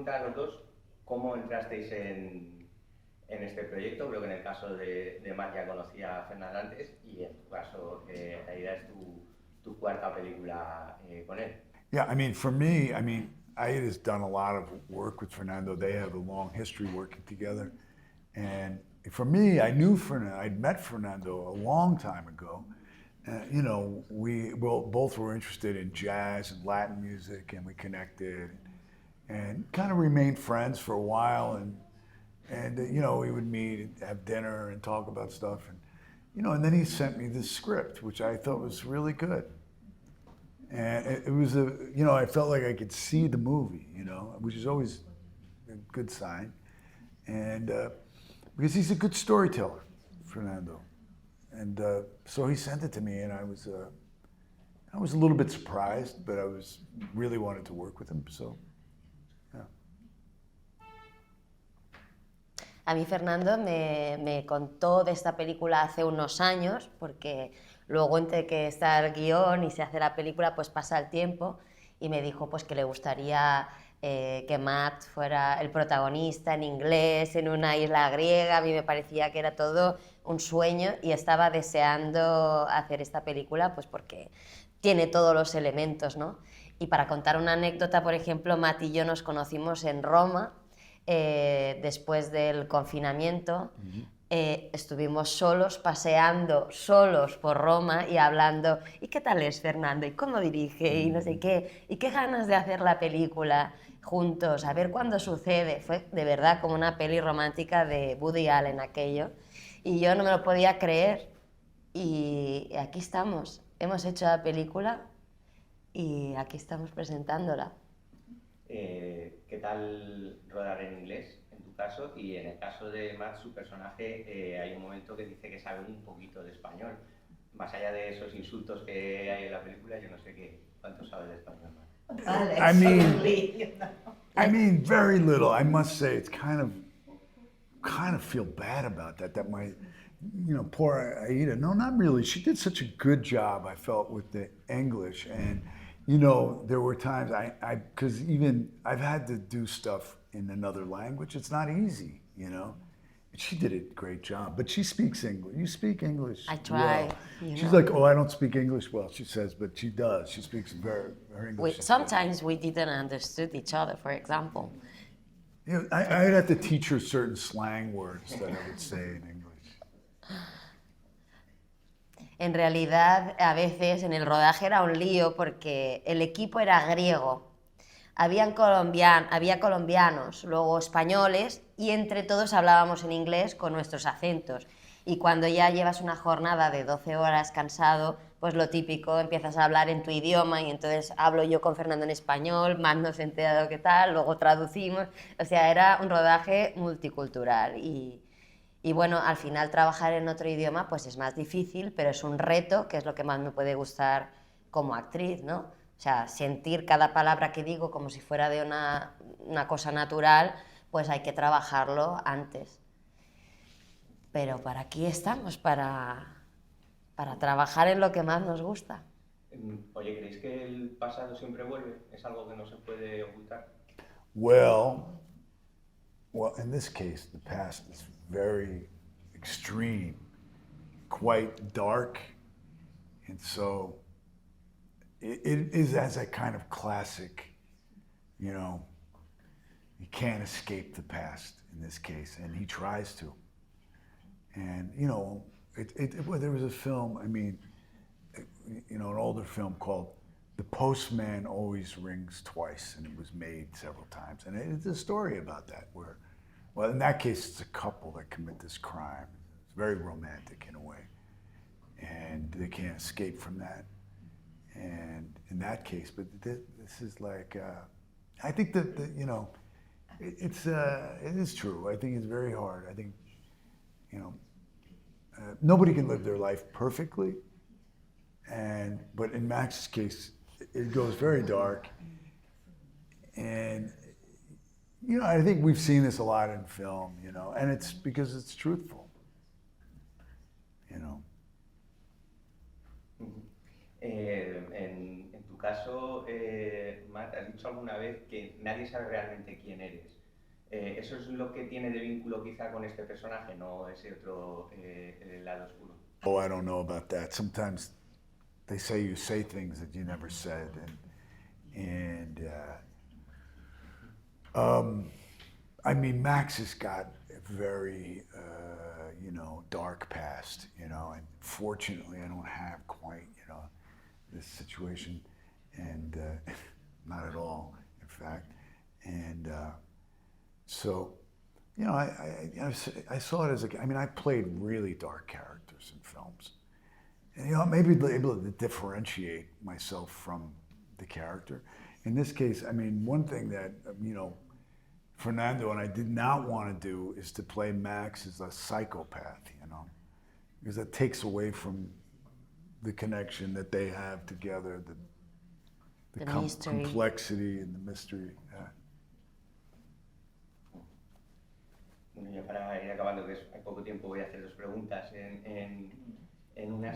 preguntar a los dos cómo entrasteis en este proyecto. Creo que en el caso de Matt ya conocía a Fernando antes y en tu caso, Aida, es tu cuarta película con él. Yeah, I mean, for me, I mean, Aida has done a lot of work with Fernando. They have a long history working together. And for me, I knew Fernando, I'd met Fernando a long time ago. You know, we both were interested in jazz and Latin music, and we connected and kind of remained friends for a while. And you know, we would meet, and have dinner, and talk about stuff. And you know, and then he sent me this script, which I thought was really good. And it was you know, I felt like I could see the movie, you know, which is always a good sign. And because he's a good storyteller, Fernando. And so he sent it to me, and I was a little bit surprised, but I was really wanted to work with him. So, yeah. A mí Fernando me contó de esta película hace unos años, porque luego entre que está el guión y se hace la película, pues pasa el tiempo, y me dijo pues que le gustaría que Matt fuera el protagonista en inglés, en una isla griega. A mí me parecía que era todo un sueño y estaba deseando hacer esta película, pues porque tiene todos los elementos, ¿no? Y para contar una anécdota, por ejemplo, Matt y yo nos conocimos en Roma después del confinamiento. Estuvimos solos, paseando solos por Roma y hablando, ¿y qué tal es Fernando? ¿Y cómo dirige? Y no sé qué, y qué ganas de hacer la película juntos, a ver cuándo sucede. Fue de verdad como una peli romántica de Woody Allen aquello, y yo no me lo podía creer, y aquí estamos, hemos hecho la película y aquí estamos presentándola. ¿Qué tal rodar en inglés, en tu caso? Y en el caso de Matt, su personaje, hay un momento que dice que sabe un poquito de español. Más allá de esos insultos que hay en la película, yo no sé cuánto sabes de español, Matt. I mean, very little. I must say, it's kind of feel bad about that. That my, you know, poor Aida. No, not really. She did such a good job, I felt, with the English. And, you know, there were times because even I've had to do stuff in another language. It's not easy, you know. She did a great job, but she speaks English. You speak English. I try. Well. She's like, oh, I don't speak English well, she says, but she does. She speaks her English. Sometimes we didn't understand each other, for example. You know, I'd have to teach her certain slang words that I would say in English. En realidad, a veces en el rodaje era un lío porque el equipo era griego. Había colombianos, luego españoles, y entre todos hablábamos en inglés con nuestros acentos. Y cuando ya llevas una jornada de 12 horas cansado, pues lo típico, empiezas a hablar en tu idioma, y entonces hablo yo con Fernando en español, más no se ha enterado qué tal, luego traducimos. O sea, era un rodaje multicultural. Y bueno, al final trabajar en otro idioma pues es más difícil, pero es un reto, que es lo que más me puede gustar como actriz, ¿no? O sea, sentir cada palabra que digo como si fuera de una cosa natural, pues hay que trabajarlo antes. Pero para aquí estamos, para trabajar en lo que más nos gusta. Oye, ¿creéis que el pasado siempre vuelve? ¿Es algo que no se puede ocultar? Well, in this case, the past is very extreme, quite dark, and so it is as a kind of classic, you know, you can't escape the past in this case, and he tries to. And, you know, well, there was a film, I mean, you know, an older film called The Postman Always Rings Twice, and it was made several times. And it's a story about that where, well, in that case, it's a couple that commit this crime. It's very romantic in a way. And they can't escape from that. And in that case, but this is like, I think that, you know, it is true. I think it's very hard. I think, you know, nobody can live their life perfectly. But in Max's case, it goes very dark. And, you know, I think we've seen this a lot in film, you know, and it's because it's truthful, you know. En tu caso, Matt, has dicho alguna vez que nadie sabe realmente quién eres. ¿Eso es lo que tiene de vínculo quizá con este personaje, no ese otro el lado oscuro? Oh, I don't know about that. Sometimes they say you say things that you never said, I mean, Max has got a very, dark past, and fortunately I don't have quite, this situation, and not at all, in fact, and so, I saw it as I played really dark characters in films, and maybe able to differentiate myself from the character. In this case, one thing that Fernando and I did not want to do is to play Max as a psychopath, because that takes away from the connection that they have together, the complexity and the mystery. Bueno, ya para ir acabando, que hay poco tiempo, voy a hacer dos preguntas en una.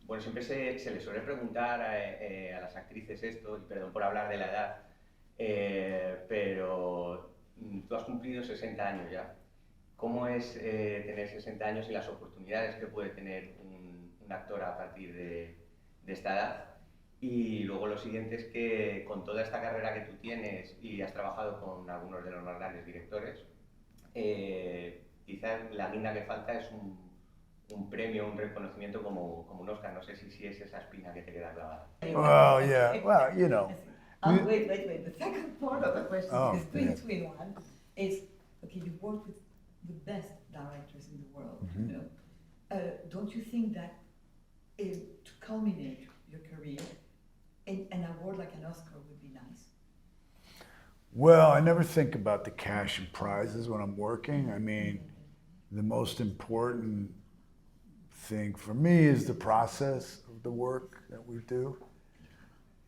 Bueno, siempre se les suele preguntar a las actrices esto, y perdón por hablar de la edad, pero tú has cumplido 60 años ya. ¿Cómo es tener 60 años y las oportunidades que puede tener un actor a partir de esta edad? Y luego lo siguiente es que con toda esta carrera que tú tienes y has trabajado con algunos de los más grandes directores, quizás la guinda que falta es un premio, un reconocimiento como un Oscar. No sé si es esa espina que te queda clavada. Well, yeah, well, Wait. The second part of the question is two in one. Is, okay, you work with the best directors in the world, don't you think that to culminate your career, an award like an Oscar would be nice? Well, I never think about the cash and prizes when I'm working. The most important thing for me is the process of the work that we do.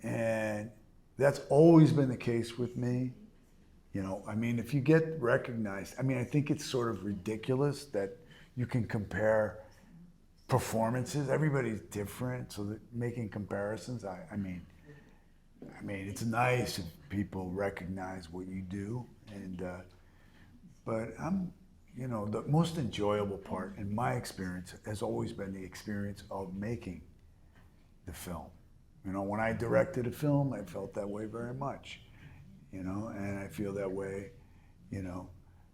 And that's always been the case with me. If you get recognized, I think it's sort of ridiculous that you can compare performances. Everybody's different, so that making comparisons, it's nice if people recognize what you do, but the most enjoyable part in my experience has always been the experience of making the film. When I directed a film, I felt that way very much, and I feel that way,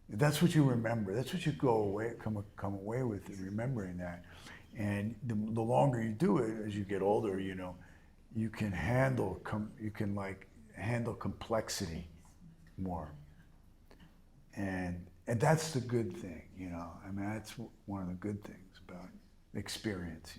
that's what you remember. That's what you come away with, remembering that. And the longer you do it, as you get older, you can handle complexity more. And that's the good thing, that's one of the good things about experience,